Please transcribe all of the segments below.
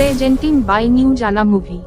Presented by New Jana Movie.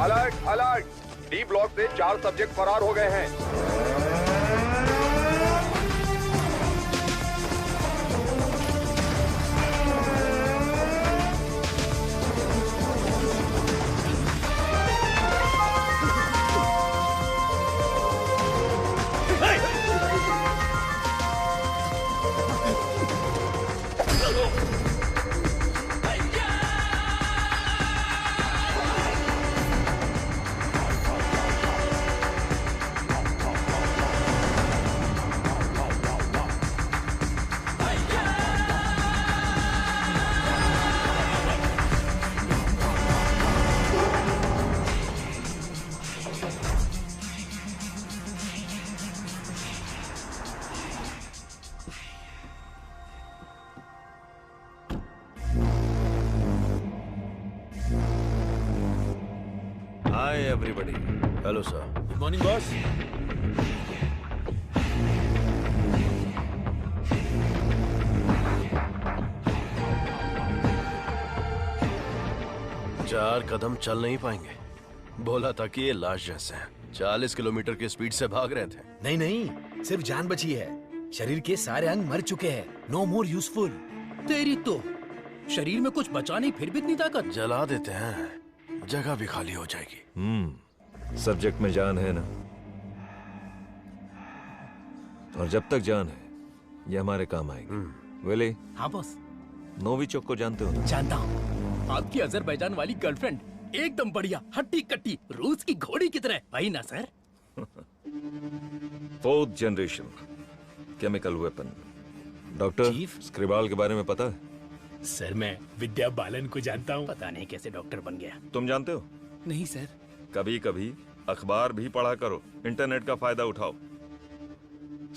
Alert alert, D block से 4 subject फरार हो गए हैं। Hi everybody. Hello sir. Good morning, boss. चार कदम चल नहीं पाएंगे। बोला था कि ये लाश जैसे हैं। 40 किलोमीटर की स्पीड से भाग रहे थे। नहीं नहीं, सिर्फ जान बची है। शरीर के सारे अंग मर चुके हैं। No more useful. तेरी तो शरीर में कुछ बचा नहीं, फिर भी इतनी ताकत। जला देते हैं, जगह भी खाली हो जाएगी। सब्जेक्ट में जान है ना, और जब तक जान है ये हमारे काम आएगी। वेले, हाँ बॉस, नोविचोक को जानते हो ना? जानता हूँ। आपकी अजरबैजान वाली गर्लफ्रेंड एकदम बढ़िया, हट्टी कट्टी, रूस की घोड़ी की तरह। वही ना sir? 4th generation chemical weapon. Doctor chief? Skripal के बारे में पता है? सर मैं विद्या बालन को जानता हूँ। पता नहीं कैसे डॉक्टर बन गया। तुम जानते हो? नहीं सर। कभी कभी अखबार भी पढ़ा करो, इंटरनेट का फायदा उठाओ।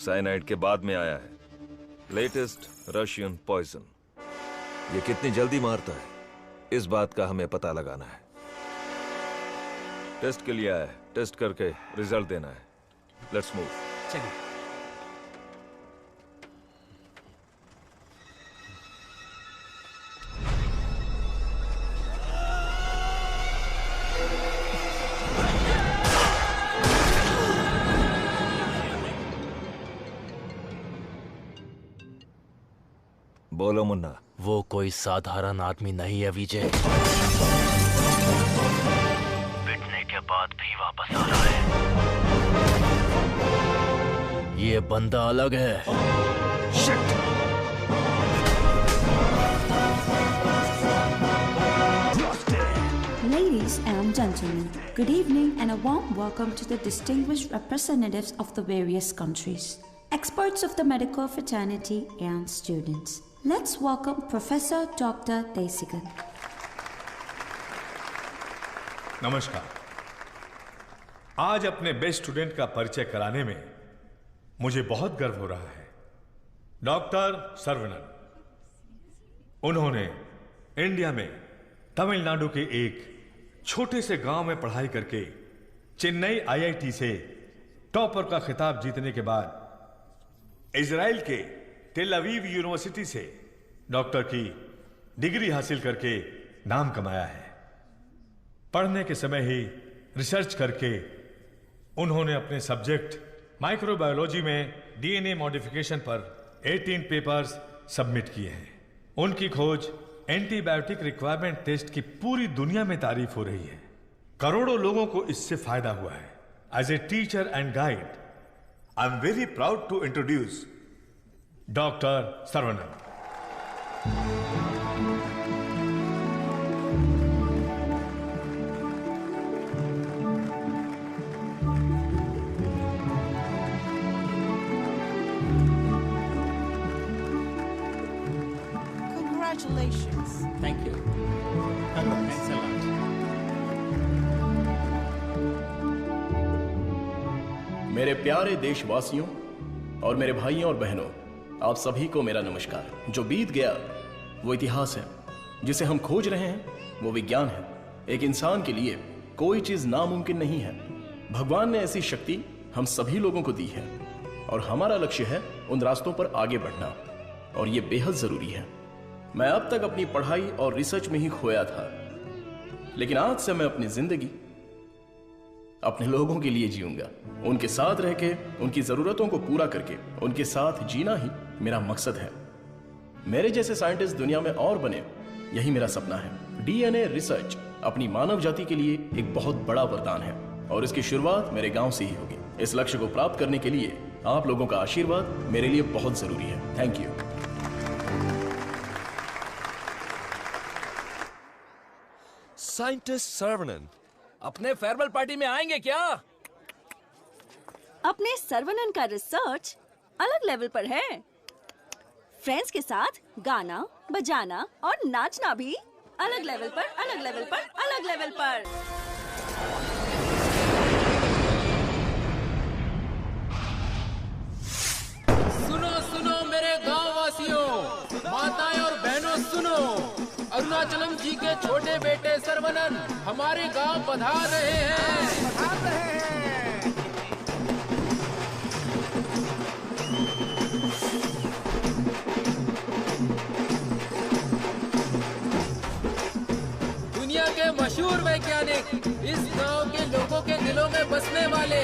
साइनाइड के बाद में आया है लेटेस्ट रशियन पॉइजन। ये कितनी जल्दी मारता है, इस बात का हमें पता लगाना है। टेस्ट के लिए आया है, टेस्ट करके रिजल्ट देना है। Let's move. चलिए। बोलो मुन्ना। वो कोई साधारण आदमी नहीं है विजय। पिटने के बाद भी वापस आ रहा है। ये बंदा अलग है। Ladies and gentlemen, good evening and a warm welcome to the distinguished representatives of the various countries, experts of the medical fraternity and students. Let's welcome Professor Dr. Desigan. नमस्कार। आज अपने बेस्ट स्टूडेंट का परिचय कराने में मुझे बहुत गर्व हो रहा है। डॉक्टर सर्वनन। उन्होंने इंडिया में तमिलनाडु के एक छोटे से गांव में पढ़ाई करके चेन्नई आईआईटी से टॉपर का खिताब जीतने के बाद इजराइल के टेल अवीव यूनिवर्सिटी से डॉक्टर की डिग्री हासिल करके नाम कमाया है। पढ़ने के समय ही रिसर्च करके उन्होंने अपने सब्जेक्ट माइक्रोबायोलॉजी में डीएनए मॉडिफिकेशन पर 18 पेपर्स सबमिट किए हैं। उनकी खोज एंटीबायोटिक रिक्वायरमेंट टेस्ट की पूरी दुनिया में तारीफ हो रही है। करोड़ों लोगों को इससे फायदा हुआ है। As a teacher and guide, I am very proud to introduce doctor Saravanan. Congratulations. Thank you. Thanks a lot. मेरे प्यारे देशवासियों और मेरे भाइयों और बहनों, आप सभी को मेरा नमस्कार। जो बीत गया वो इतिहास है, जिसे हम खोज रहे हैं वो विज्ञान है। एक इंसान के लिए कोई चीज नामुमकिन नहीं है। भगवान ने ऐसी शक्ति हम सभी लोगों को दी है और हमारा लक्ष्य है उन रास्तों पर आगे बढ़ना, और ये बेहद जरूरी है। मैं अब तक अपनी पढ़ाई और रिसर्च में ही खोया था, लेकिन आज से मैं अपनी जिंदगी अपने लोगों के लिए जीऊंगा। उनके साथ रह के, उनकी जरूरतों को पूरा करके, उनके साथ जीना ही मेरा मकसद है। मेरे जैसे साइंटिस्ट दुनिया में और बने, यही मेरा सपना है। डीएनए रिसर्च अपनी मानव जाति के लिए एक बहुत बड़ा वरदान है और इसकी शुरुआत मेरे गांव से ही होगी। इस लक्ष्य को प्राप्त करने के लिए आप लोगों का आशीर्वाद मेरे लिए बहुत जरूरी है। Thank you. साइंटिस्ट सर्वनन अपने फेयरवेल पार्टी में आएंगे क्या? अपने सर्वनन का रिसर्च अलग लेवल पर है। फ्रेंड्स के साथ गाना, बजाना और नाचना भी अलग लेवल पर, अलग लेवल पर, अलग लेवल पर। सुनो सुनो मेरे गांव वासियों, माताएं और बहनों सुनो, अरुणाचलम जी के छोटे बेटे सर्वनन हमारे गांव पधार रहे हैं। दुनिया के मशहूर वैज्ञानिक, इस गांव के लोगों के दिलों में बसने वाले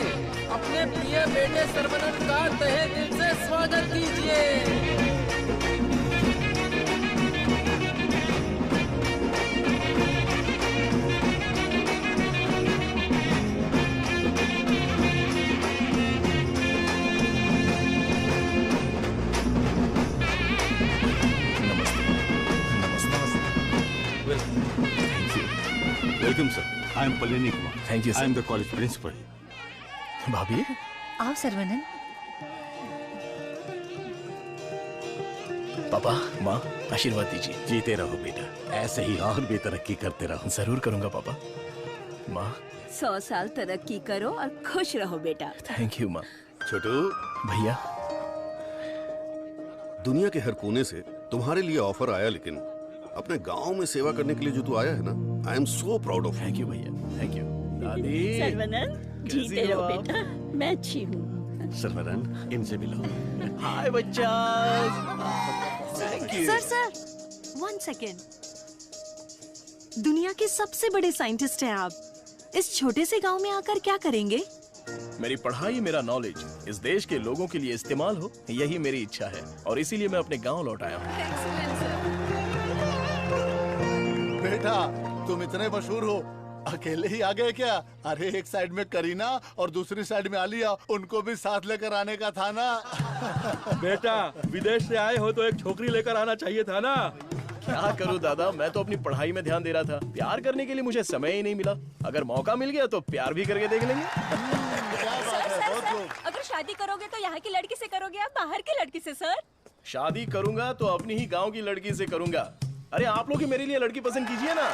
अपने प्रिय बेटे सर्वनन का तहे दिल से स्वागत कीजिए। Welcome, sir. I am Palini Kumar. Thank you, sir. I am the college principal. भाभी, आओ सर्वनन। पापा, माँ, आशीर्वाद दीजिए। जीते रहो बेटा, ऐसे ही और भी तरक्की करते रहो। जरूर करूंगा पापा। माँ, 100 साल तरक्की करो और खुश रहो बेटा। थैंक यू माँ। छोटू भैया, दुनिया के हर कोने से तुम्हारे लिए ऑफर आया, लेकिन अपने गांव में सेवा करने के लिए जो तू आया है ना, I am so proud of. Thank you भैया, थैंक यू। दादी, सर्वनन, जीते रहो बेटा, मैं अच्छी हूँ। सर्वनन, इनसे मिलो। हाय बच्चा। Thank you. Sir, 1 second. दुनिया के सबसे बड़े साइंटिस्ट हैं आप, इस छोटे से गांव में आकर क्या करेंगे? मेरी पढ़ाई, मेरा नॉलेज इस देश के लोगों के लिए इस्तेमाल हो, यही मेरी इच्छा है, और इसीलिए मैं अपने गांव लौट आया हूँ। बेटा, तुम इतने मशहूर हो, अकेले ही आ गए क्या? अरे एक साइड में करीना और दूसरी साइड में आलिया, उनको भी साथ लेकर आने का था ना। बेटा, विदेश से आए हो तो एक छोकरी लेकर आना चाहिए था ना। क्या करूं दादा, मैं तो अपनी पढ़ाई में ध्यान दे रहा था। प्यार करने के लिए मुझे समय ही नहीं मिला। अगर मौका मिल गया तो प्यार भी करके देख लेंगे। अगर शादी करोगे तो यहाँ की लड़की से करोगे या बाहर की लड़की से? सर, शादी करूंगा तो अपनी ही गांव की लड़की से करूंगा। अरे आप लोग ही मेरे लिए लड़की पसंद कीजिए ना।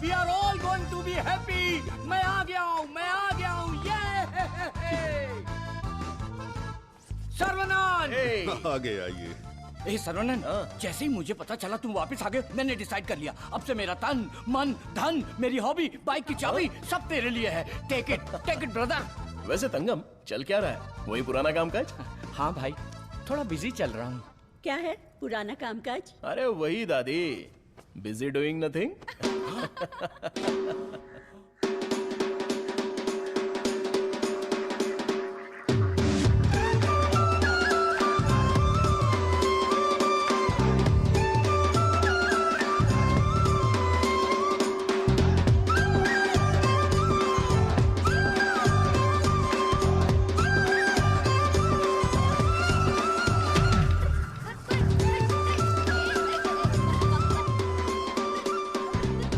We are all going to be happy. मैं आ गया हूँ, मैं आ गया हूँ। ये सर्वनन। आगे आइए। ए सर्वनन, जैसे ही मुझे पता चला तुम वापस आ गए, मैंने डिसाइड कर लिया, अब से मेरा तन, मन, धन, मेरी हॉबी, बाइक की चाबी सब तेरे लिए है। Take it brother. वैसे तंगम, चल क्या रहा है? वही पुराना काम काज? हाँ भाई, थोड़ा बिजी चल रहा हूँ। क्या है पुराना कामकाज? अरे वही दादी, बिजी डूइंग नथिंग।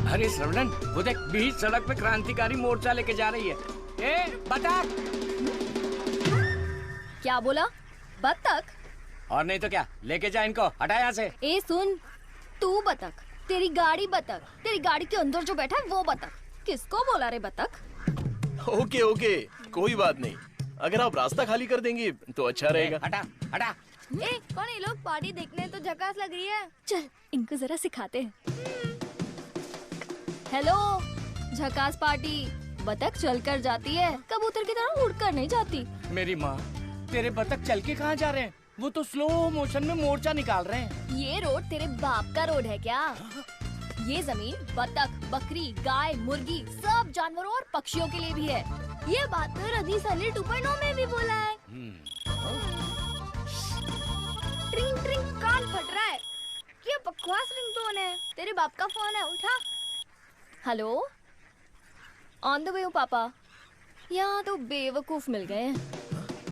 अरे श्रवणन, वो देख, बीच सड़क पे क्रांतिकारी मोर्चा लेके जा रही है। ए बता। क्या बोला? बतख? और नहीं तो क्या, लेके जा इनको, हटा यहाँ से। ए सुन, तू बतख, तेरी गाड़ी बतख, तेरी गाड़ी के अंदर जो बैठा है वो बतख। किसको बोला रे बतख? ओके ओके, कोई बात नहीं। अगर आप रास्ता खाली कर देंगी तो अच्छा रहेगा। हटा हटा। ए, कौन ये लोग? पार्टी देखने तो झकास लग रही है। चल इनको जरा सिखाते हैं। हेलो, झकास पार्टी। बतख चलकर जाती है, कबूतर की तरह उड़कर नहीं जाती। मेरी माँ, तेरे बतख चल के कहाँ जा रहे हैं? वो तो स्लो मोशन में मोर्चा निकाल रहे हैं। ये रोड तेरे बाप का रोड है क्या? ये जमीन बतख, बकरी, गाय, मुर्गी सब जानवरों और पक्षियों के लिए भी है। ये बात तो रदीस अली 2.0 में भी बोला है। ट्रिंग ट्रिंग कान फट रहा है। क्या बकवास रिंगटोन है? तेरे बाप का फोन है, उठा। हेलो, ऑन द वे हूँ पापा। यहाँ तो बेवकूफ मिल गए हैं।